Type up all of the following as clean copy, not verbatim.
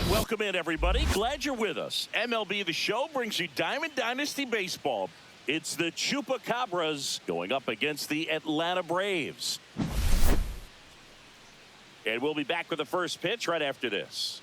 Welcome in, everybody. Glad you're with us. MLB The Show brings you Diamond Dynasty Baseball. It's the Chupacabras going up against the Atlanta Braves. And we'll be back with the first pitch right after this.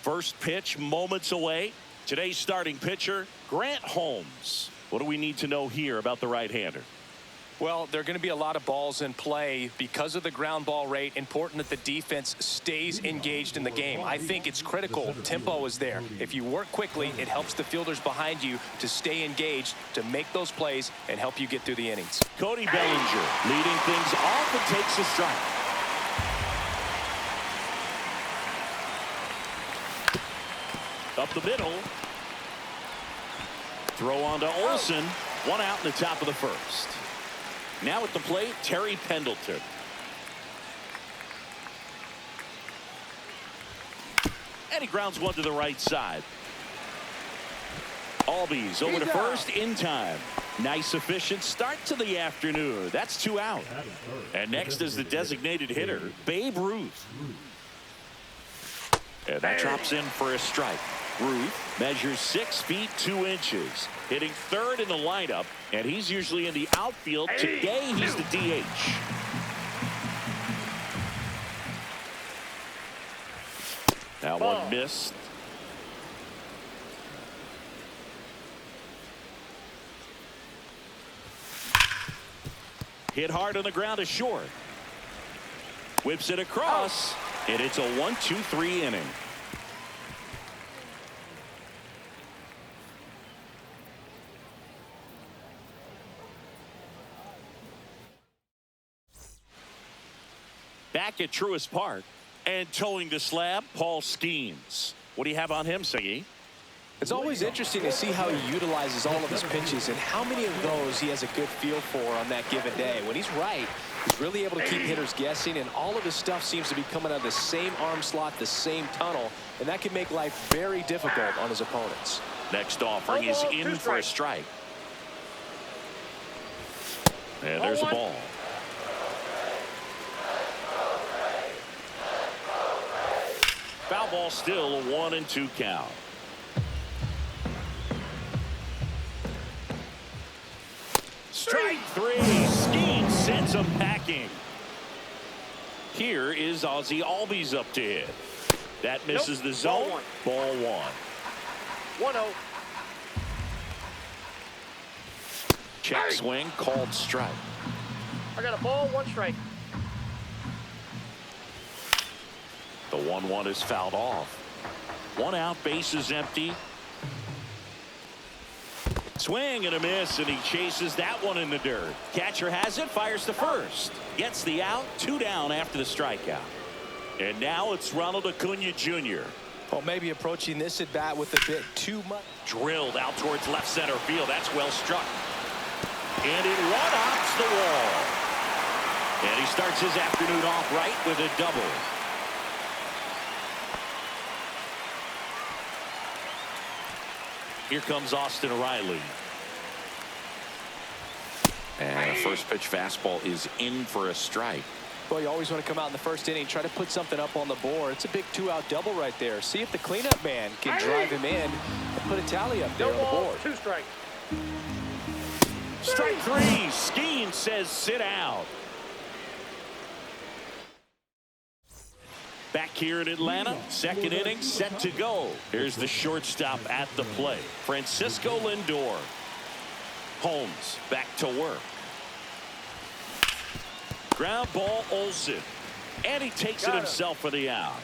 First pitch moments away. Today's starting pitcher, Grant Holmes. What do we need to know here about the right-hander? Well, there are going to be a lot of balls in play because of the ground ball rate. Important that the defense stays engaged in the game. I think it's critical. Tempo is there. If you work quickly, it helps the fielders behind you to stay engaged, to make those plays, and help you get through the innings. Cody Bellinger leading things off and takes a strike. Up the middle. Throw on to Olsen. One out in the top of the first. Now at the plate, Terry Pendleton. And he grounds one to the right side. Albies over to first in time. Nice efficient start to the afternoon. That's 2 out. And next is the designated hitter, Babe Ruth. And that drops in for a strike. Ruth measures 6 feet 2 inches, hitting third in the lineup, and he's usually in the outfield. Today he's the DH. Now one missed. Hit hard on the ground to short. Whips it across, and it's a 1-2-3 inning. Back at Truist Park and towing the slab, Paul Skeens. What do you have on him, Siggy? It's always interesting to see how he utilizes all of his pitches and how many of those he has a good feel for on that given day. When he's right, he's really able to keep hitters guessing, and all of his stuff seems to be coming out of the same arm slot, the same tunnel, and that can make life very difficult on his opponents. Next offering is in for a strike. And there's a ball. Foul ball, still a 1-2 count. Strike 3. Skeens sends him packing. Here is Ozzie Albies up to hit. That misses the zone. Ball 1. 1-0. Check swing, called strike. I got a ball, 1 strike. The 1-1 is fouled off. 1 out, base is empty. Swing and a miss, and he chases that one in the dirt. Catcher has it, fires to first. Gets the out, 2 down after the strikeout. And now it's Ronald Acuna Jr. Well, maybe approaching this at bat with a bit too much. Drilled out towards left center field. That's well struck. And it one-hops the wall. And he starts his afternoon off right with a double. Here comes Austin Riley. And a first pitch fastball is in for a strike. Well, you always want to come out in the first inning, try to put something up on the board. It's a big 2-out double right there. See if the cleanup man can drive him in and put a tally up there on the board. 2 strike. Strike 3. Skeens says sit out. Back here in Atlanta, second inning set to go. Here's the shortstop at the plate, Francisco Lindor. Holmes back to work. Ground ball, Olsen. And he takes it himself for the out.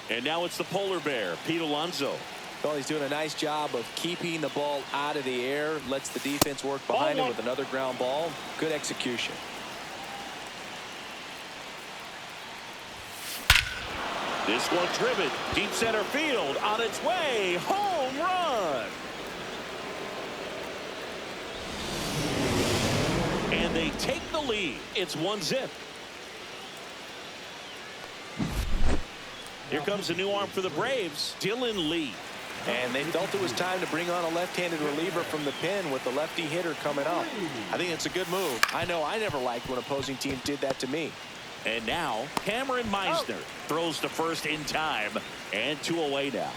And now it's the polar bear, Pete Alonso. Well, he's doing a nice job of keeping the ball out of the air. Lets the defense work behind him with another ground ball. Good execution. This one driven deep center field on its way. Home run. take the lead. It's 1-0. Here comes a new arm for the Braves, Dylan Lee. And they felt it was time to bring on a left-handed reliever from the pen with the lefty hitter coming up. I think it's a good move. I know I never liked when opposing teams did that to me. And now Cameron Meisner throws to first in time, and 2 away now.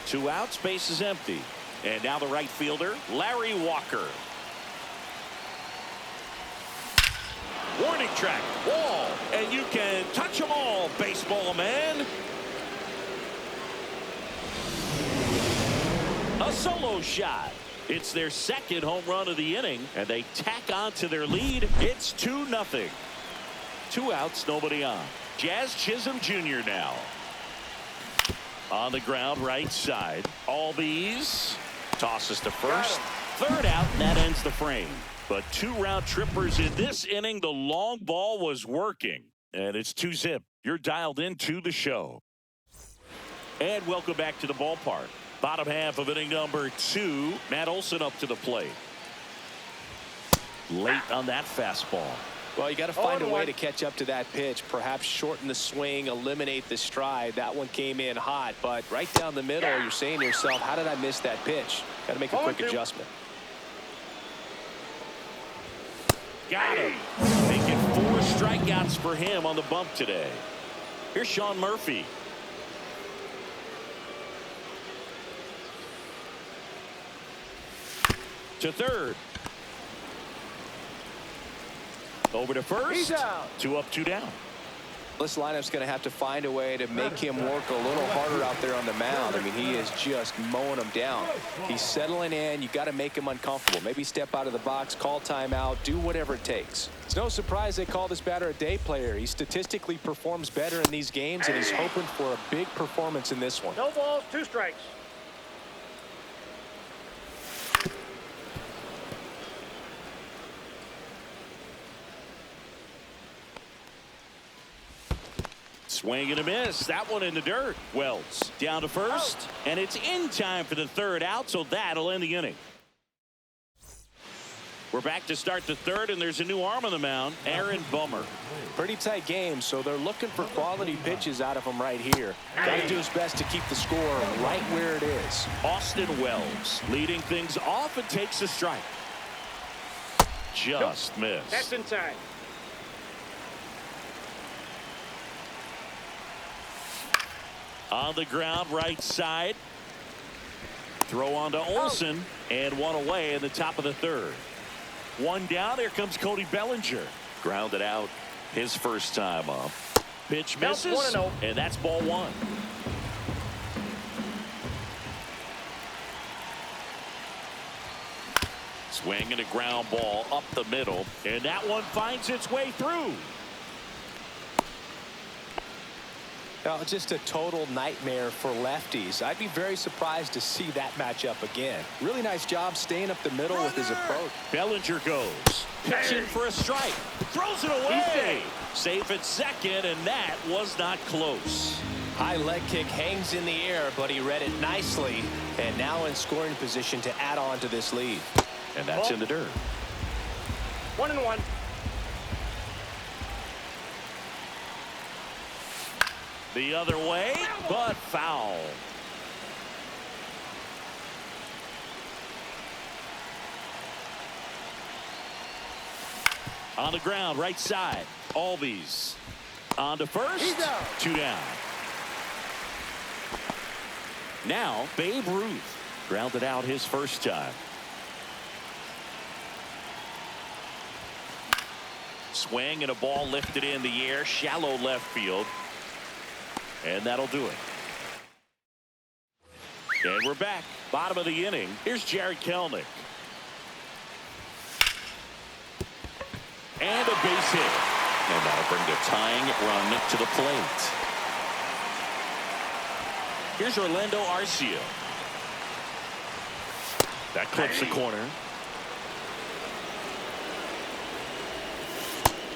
2 outs, base is empty. And now the right fielder, Larry Walker. Warning track, wall, and you can touch them all, baseball man. A solo shot. It's their second home run of the inning, and they tack on to their lead. It's 2-0. 2 outs, nobody on. Jazz Chisholm Jr. now. On the ground, right side. Albies tosses to first. 3rd out, and that ends the frame. But 2 round trippers in this inning. The long ball was working, and it's 2-0. You're dialed into the show. And welcome back to the ballpark. Bottom half of inning number 2. Matt Olson up to the plate. Late on that fastball. Well, you got to find a way to catch up to that pitch. Perhaps shorten the swing, eliminate the stride. That one came in hot, but right down the middle, you're saying to yourself, how did I miss that pitch? Got to make a quick adjustment. Got him. Making 4 strikeouts for him on the bump today. Here's Sean Murphy. To third. Over to first. He's out. 2 up, 2 down. This lineup's going to have to find a way to make him work a little harder out there on the mound. I mean, he is just mowing them down. He's settling in. You got to make him uncomfortable. Maybe step out of the box, call timeout, do whatever it takes. It's no surprise they call this batter a day player. He statistically performs better in these games, and he's hoping for a big performance in this one. No balls, 2 strikes. Swing and a miss. That one in the dirt. Wells down to first, and it's in time for the 3rd out, so that'll end the inning. We're back to start the 3rd, and there's a new arm on the mound, Aaron Bummer. Pretty tight game, so they're looking for quality pitches out of him right here. Got to do his best to keep the score right where it is. Austin Wells leading things off and takes a strike. Just missed. That's in time. On the ground, right side. Throw on to Olson, and 1 away in the top of the 3rd. 1 down. Here comes Cody Bellinger. Grounded out his first time up. Pitch misses, 1-0. and that's ball 1. Swing and a ground ball up the middle, and that one finds its way through. Now, just a total nightmare for lefties. I'd be very surprised to see that matchup again. Really nice job staying up the middle with his approach. Bellinger goes. Pitching for a strike. Throws it away. Safe at second, and that was not close. High leg kick hangs in the air, but he read it nicely. And now in scoring position to add on to this lead. And that's in the dirt. 1-1. The other way, but foul. On the ground, right side. Albies on to first. 2 down. Now, Babe Ruth grounded out his first time. Swing and a ball lifted in the air, shallow left field. And that'll do it. And we're back. Bottom of the inning. Here's Jared Kelenic. And a base hit. And that'll bring the tying run to the plate. Here's Orlando Arcia. That clips the corner.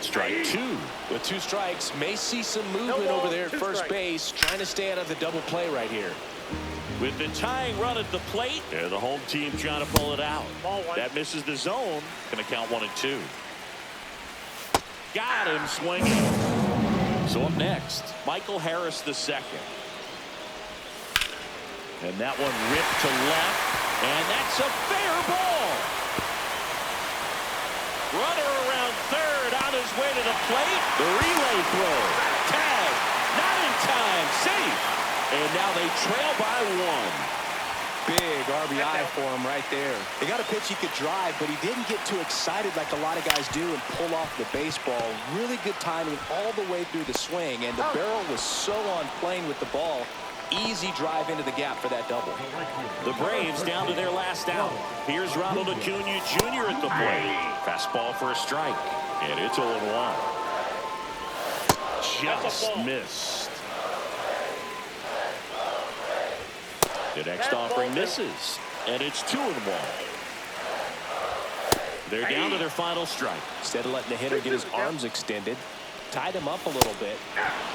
Strike 2. With 2 strikes, may see some movement over there at first base, trying to stay out of the double play right here. With the tying run at the plate, the home team trying to pull it out. Ball 1. That misses the zone. Going to count 1 and 2. got him swinging. So up next, Michael Harris II. And that one ripped to left, and that's a fair ball. Runner around third on his way to the plate. The relay throw. Tag. Not in time. Safe. And now they trail by one. Big RBI for him right there. They got a pitch he could drive, but he didn't get too excited like a lot of guys do and pull off the baseball. Really good timing all the way through the swing, and the barrel was so on plane with the ball. Easy drive into the gap for that double. The Braves down to their last out. Here's Ronald Acuna Jr. at the plate. Fastball for a strike, and it's 0-1. Just missed. The next offering misses, and it's 2-1. They're down to their final strike. Instead of letting the hitter get his arms extended, tied him up a little bit.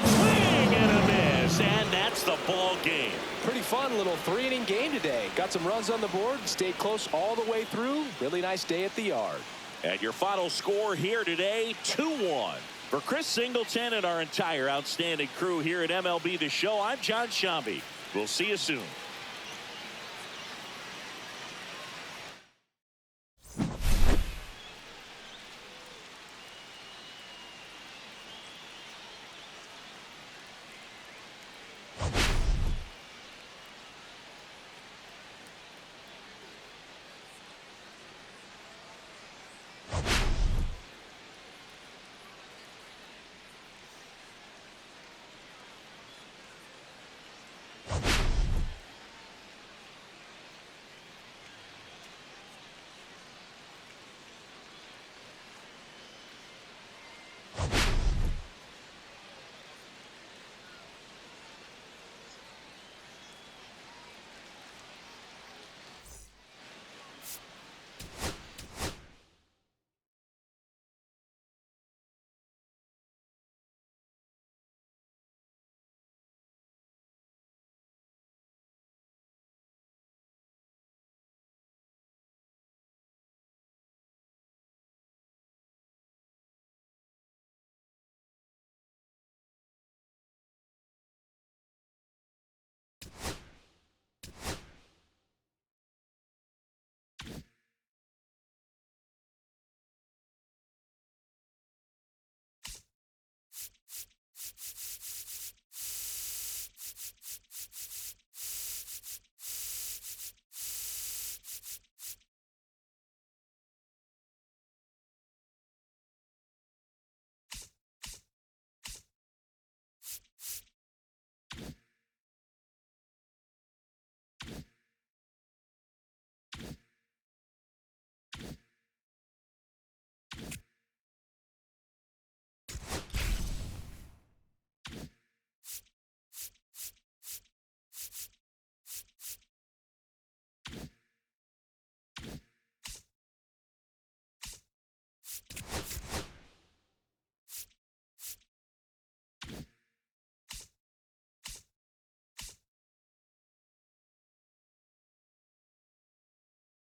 Swing and a miss, and that's the ball game. Pretty fun little 3-inning game today. Got some runs on the board, stayed close all the way through. Really nice day at the yard. And your final score here today, 2-1. For Chris Singleton and our entire outstanding crew here at MLB The Show, I'm John Shambi. We'll see you soon.